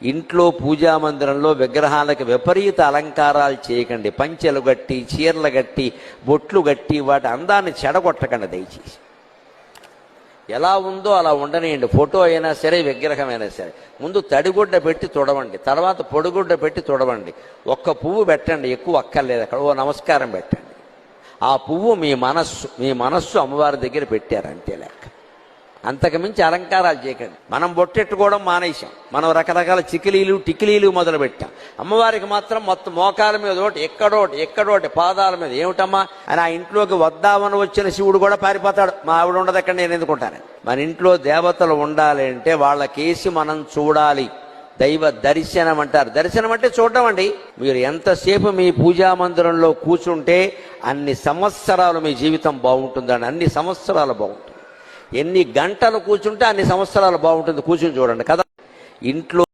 ఇంట్లో పూజా మందిరంలో విగ్రహాలకు విపరీత అలంకారాలు చేయకండి. పంచెలు గట్టి, చీరలు గట్టి, బొట్లు గట్టి వాటి అందాన్ని చెడగొట్టకండి దయచేసి. ఎలా ఉందో అలా ఉండనియండి. ఫోటో అయినా సరే, విగ్రహం అయినా సరే. ముందు తడిగుడ్డ పెట్టి తుడవండి, తర్వాత పొడిగుడ్డ పెట్టి తుడవండి. ఒక్క పువ్వు పెట్టండి, ఎక్కువ అక్కర్లేదు. అక్కడ ఓ నమస్కారం పెట్టండి. ఆ పువ్వు మీ మనస్సు అమ్మవారి దగ్గర పెట్టారు అంతే లెక్క. అంతకుమించి అలంకారాలు చేయకండి. మనం బొట్టెట్టుకోవడం మానేశాం. మనం రకరకాల టికిలీలు మొదలు పెట్టాం. అమ్మవారికి మాత్రం మొత్తం మోకాల మీద ఒకటి, ఎక్కడోటి పాదాల మీద. ఏమిటమ్మా అని ఆ ఇంట్లోకి వద్దామని వచ్చిన శివుడు కూడా పారిపోతాడు. మా ఆవిడ ఉండదు ఎక్కడ, నేను ఎందుకుంటాను. మన ఇంట్లో దేవతలు ఉండాలి అంటే వాళ్ళకేసి మనం చూడాలి. దైవ దర్శనం అంటారు. దర్శనం అంటే చూడడం అండి. మీరు ఎంతసేపు మీ పూజా మందిరంలో కూర్చుంటే అన్ని సంవత్సరాలు మీ జీవితం బాగుంటుందండి. అన్ని సంవత్సరాలు బాగుంటుంది. ఎన్ని గంటలు కూర్చుంటే అన్ని సంవత్సరాలు బాగుంటుంది. కూర్చుని చూడండి కదా. ఇంట్లో